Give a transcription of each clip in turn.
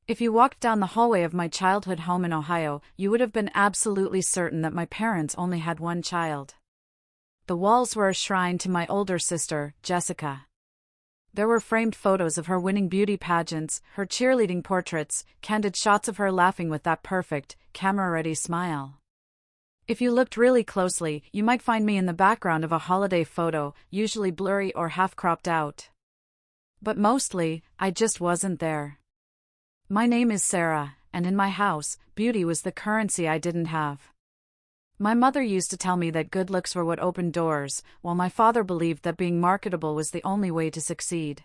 If you walked down the hallway of my childhood home in Ohio, you would have been absolutely certain that my parents only had one child. The walls were a shrine to my older sister, Jessica. There were framed photos of her winning beauty pageants, her cheerleading portraits, candid shots of her laughing with that perfect, camera-ready smile. If you looked really closely, you might find me in the background of a holiday photo, usually blurry or half-cropped out. But mostly, I just wasn't there. My name is Sarah, and in my house, beauty was the currency I didn't have. My mother used to tell me that good looks were what opened doors, while my father believed that being marketable was the only way to succeed.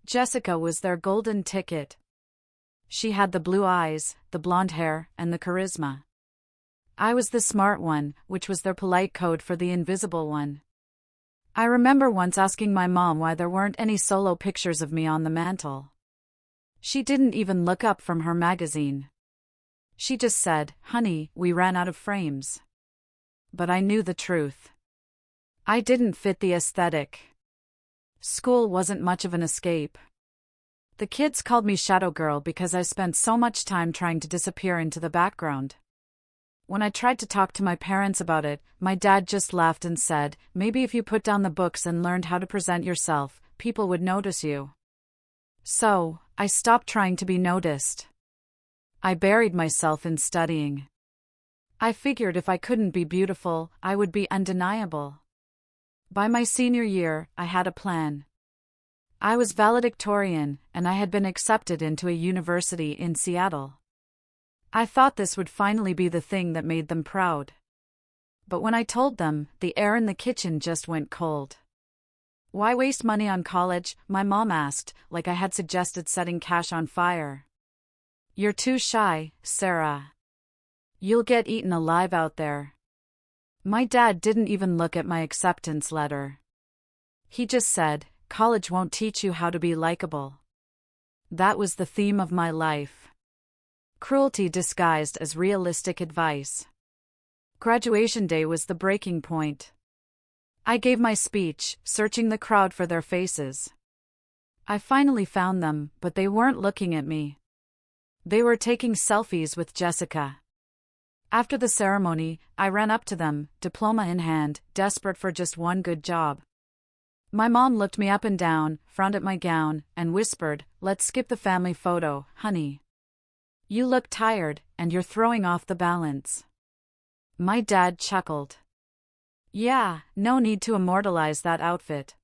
Jessica was their golden ticket. She had the blue eyes, the blonde hair, and the charisma. I was the smart one, which was their polite code for the invisible one. I remember once asking my mom why there weren't any solo pictures of me on the mantle. She didn't even look up from her magazine. She just said, "Honey, we ran out of frames." But I knew the truth. I didn't fit the aesthetic. School wasn't much of an escape. The kids called me Shadow Girl because I spent so much time trying to disappear into the background. When I tried to talk to my parents about it, my dad just laughed and said, "Maybe if you put down the books and learned how to present yourself, people would notice you." So, I stopped trying to be noticed. I buried myself in studying. I figured if I couldn't be beautiful, I would be undeniable. By my senior year, I had a plan. I was valedictorian, and I had been accepted into a university in Seattle. I thought this would finally be the thing that made them proud. But when I told them, the air in the kitchen just went cold. "Why waste money on college?" my mom asked, like I had suggested setting cash on fire. "You're too shy, Sarah. You'll get eaten alive out there." My dad didn't even look at my acceptance letter. He just said, "College won't teach you how to be likable." That was the theme of my life. Cruelty disguised as realistic advice. Graduation day was the breaking point. I gave my speech, searching the crowd for their faces. I finally found them, but they weren't looking at me. They were taking selfies with Jessica. After the ceremony, I ran up to them, diploma in hand, desperate for just one good job. My mom looked me up and down, frowned at my gown, and whispered, "Let's skip the family photo, honey. You look tired, and you're throwing off the balance." My dad chuckled. "Yeah, no need to immortalize that outfit."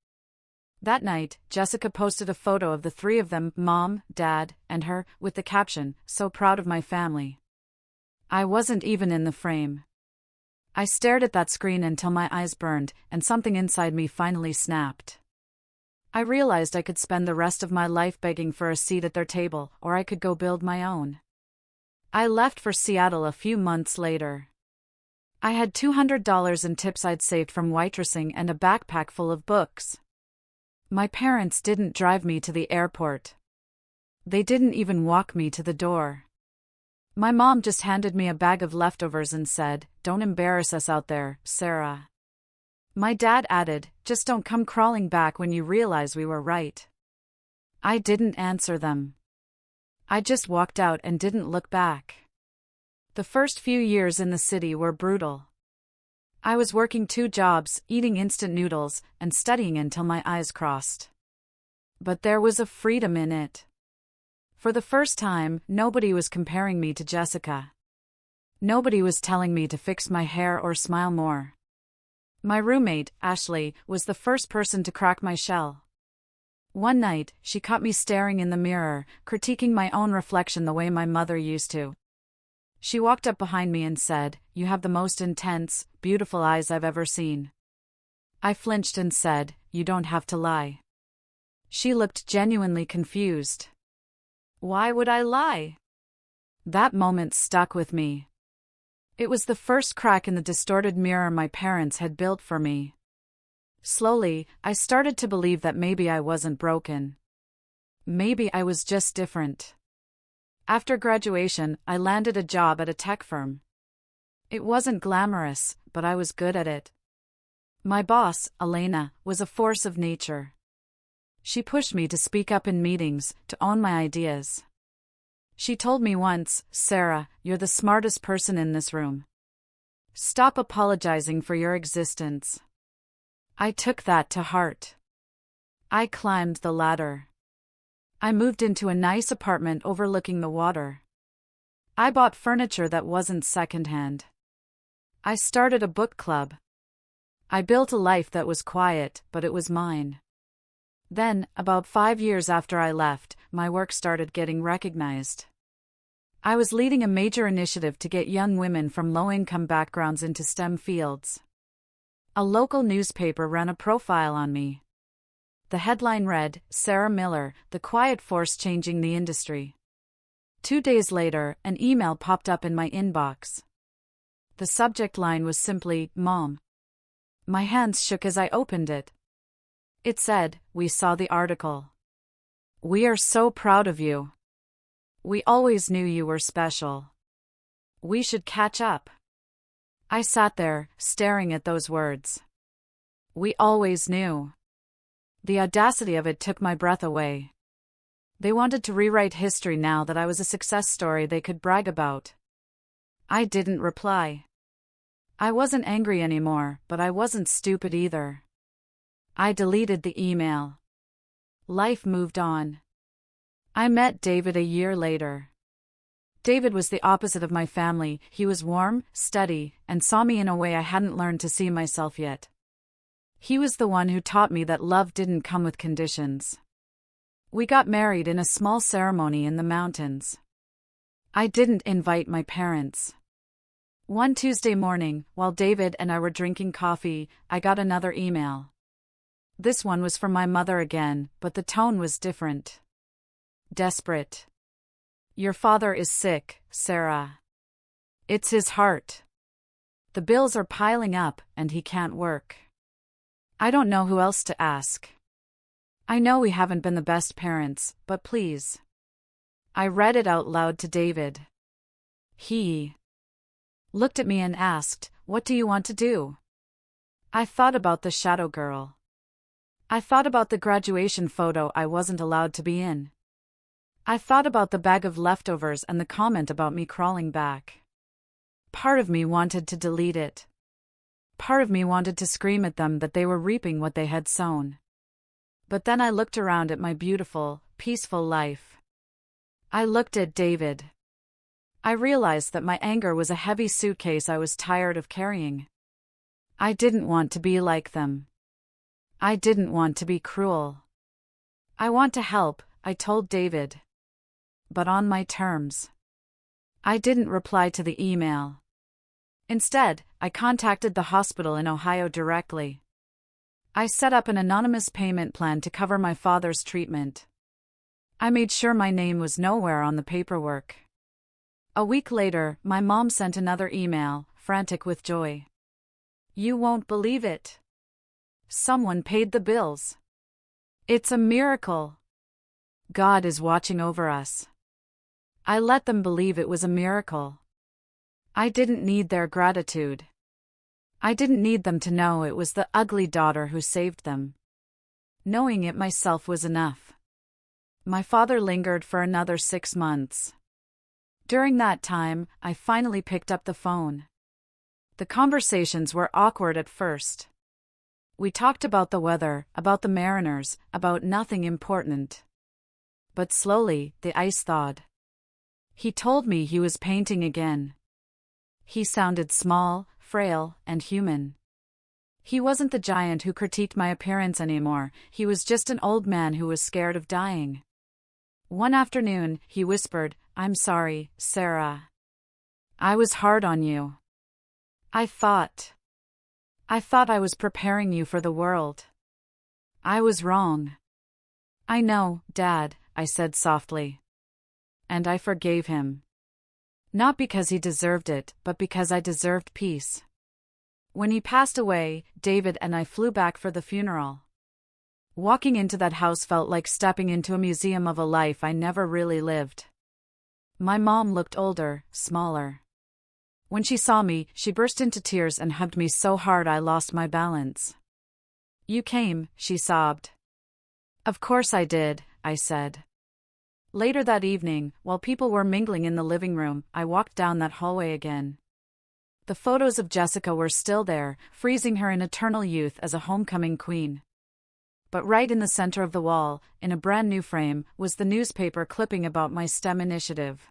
That night, Jessica posted a photo of the three of them, Mom, Dad, and her, with the caption, "So proud of my family." I wasn't even in the frame. I stared at that screen until my eyes burned, and something inside me finally snapped. I realized I could spend the rest of my life begging for a seat at their table, or I could go build my own. I left for Seattle a few months later. I had $200 in tips I'd saved from waitressing and a backpack full of books. My parents didn't drive me to the airport. They didn't even walk me to the door. My mom just handed me a bag of leftovers and said, "Don't embarrass us out there, Sarah." My dad added, "Just don't come crawling back when you realize we were right." I didn't answer them. I just walked out and didn't look back. The first few years in the city were brutal. I was working 2 jobs, eating instant noodles, and studying until my eyes crossed. But there was a freedom in it. For the first time, nobody was comparing me to Jessica. Nobody was telling me to fix my hair or smile more. My roommate, Ashley, was the first person to crack my shell. One night, she caught me staring in the mirror, critiquing my own reflection the way my mother used to. She walked up behind me and said, "You have the most intense, beautiful eyes I've ever seen." I flinched and said, "You don't have to lie." She looked genuinely confused. Why would I lie? That moment stuck with me. It was the first crack in the distorted mirror my parents had built for me. Slowly, I started to believe that maybe I wasn't broken. Maybe I was just different. After graduation, I landed a job at a tech firm. It wasn't glamorous, but I was good at it. My boss, Elena, was a force of nature. She pushed me to speak up in meetings, to own my ideas. She told me once, "Sarah, you're the smartest person in this room. Stop apologizing for your existence." I took that to heart. I climbed the ladder. I moved into a nice apartment overlooking the water. I bought furniture that wasn't secondhand. I started a book club. I built a life that was quiet, but it was mine. Then, about 5 years after I left, my work started getting recognized. I was leading a major initiative to get young women from low-income backgrounds into STEM fields. A local newspaper ran a profile on me. The headline read, "Sarah Miller, the quiet force changing the industry." 2 days later, an email popped up in my inbox. The subject line was simply, "Mom." My hands shook as I opened it. It said, "We saw the article. We are so proud of you. We always knew you were special. We should catch up." I sat there, staring at those words. We always knew. The audacity of it took my breath away. They wanted to rewrite history now that I was a success story they could brag about. I didn't reply. I wasn't angry anymore, but I wasn't stupid either. I deleted the email. Life moved on. I met David a year later. David was the opposite of my family. He was warm, steady, and saw me in a way I hadn't learned to see myself yet. He was the one who taught me that love didn't come with conditions. We got married in a small ceremony in the mountains. I didn't invite my parents. One Tuesday morning, while David and I were drinking coffee, I got another email. This one was from my mother again, but the tone was different. Desperate. "Your father is sick, Sarah. It's his heart. The bills are piling up, and he can't work. I don't know who else to ask. I know we haven't been the best parents, but please." I read it out loud to David. He looked at me and asked, "What do you want to do?" I thought about the shadow girl. I thought about the graduation photo I wasn't allowed to be in. I thought about the bag of leftovers and the comment about me crawling back. Part of me wanted to delete it. Part of me wanted to scream at them that they were reaping what they had sown. But then I looked around at my beautiful, peaceful life. I looked at David. I realized that my anger was a heavy suitcase I was tired of carrying. I didn't want to be like them. I didn't want to be cruel. "I want to help," I told David. But on my terms. I didn't reply to the email. Instead, I contacted the hospital in Ohio directly. I set up an anonymous payment plan to cover my father's treatment. I made sure my name was nowhere on the paperwork. A week later, my mom sent another email, frantic with joy. "You won't believe it. Someone paid the bills. It's a miracle. God is watching over us." I let them believe it was a miracle. I didn't need their gratitude. I didn't need them to know it was the ugly daughter who saved them. Knowing it myself was enough. My father lingered for another 6 months. During that time, I finally picked up the phone. The conversations were awkward at first. We talked about the weather, about the Mariners, about nothing important. But slowly, the ice thawed. He told me he was painting again. He sounded small, frail, and human. He wasn't the giant who critiqued my appearance anymore, he was just an old man who was scared of dying. One afternoon, he whispered, "I'm sorry, Sarah. I was hard on you. I thought I was preparing you for the world. I was wrong." "I know, Dad," I said softly. And I forgave him. Not because he deserved it, but because I deserved peace. When he passed away, David and I flew back for the funeral. Walking into that house felt like stepping into a museum of a life I never really lived. My mom looked older, smaller. When she saw me, she burst into tears and hugged me so hard I lost my balance. "You came," she sobbed. "Of course I did," I said. Later that evening, while people were mingling in the living room, I walked down that hallway again. The photos of Jessica were still there, freezing her in eternal youth as a homecoming queen. But right in the center of the wall, in a brand new frame, was the newspaper clipping about my STEM initiative.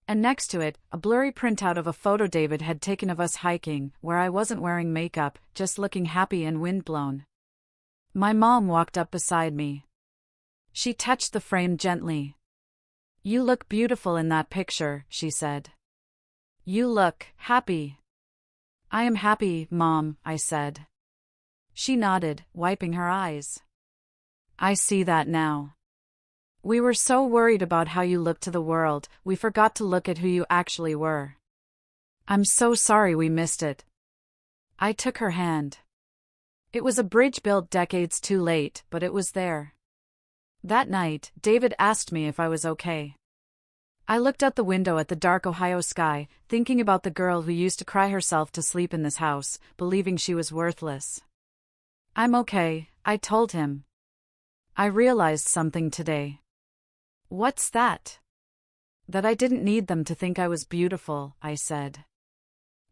And next to it, a blurry printout of a photo David had taken of us hiking, where I wasn't wearing makeup, just looking happy and windblown. My mom walked up beside me. She touched the frame gently. "You look beautiful in that picture," she said. "You look happy." "I am happy, Mom," I said. She nodded, wiping her eyes. "I see that now. We were so worried about how you looked to the world, we forgot to look at who you actually were. I'm so sorry we missed it." I took her hand. It was a bridge built decades too late, but it was there. That night, David asked me if I was okay. I looked out the window at the dark Ohio sky, thinking about the girl who used to cry herself to sleep in this house, believing she was worthless. "I'm okay," I told him. "I realized something today." "What's that?" "That I didn't need them to think I was beautiful," I said.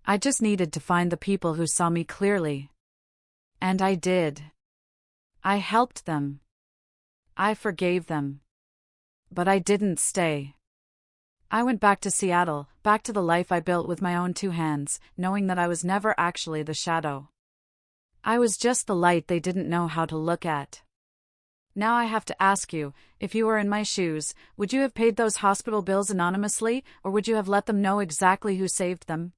"I just needed to find the people who saw me clearly. And I did. I helped them. I forgave them. But I didn't stay. I went back to Seattle, back to the life I built with my own two hands, knowing that I was never actually the shadow. I was just the light they didn't know how to look at. Now I have to ask you, if you were in my shoes, would you have paid those hospital bills anonymously, or would you have let them know exactly who saved them?"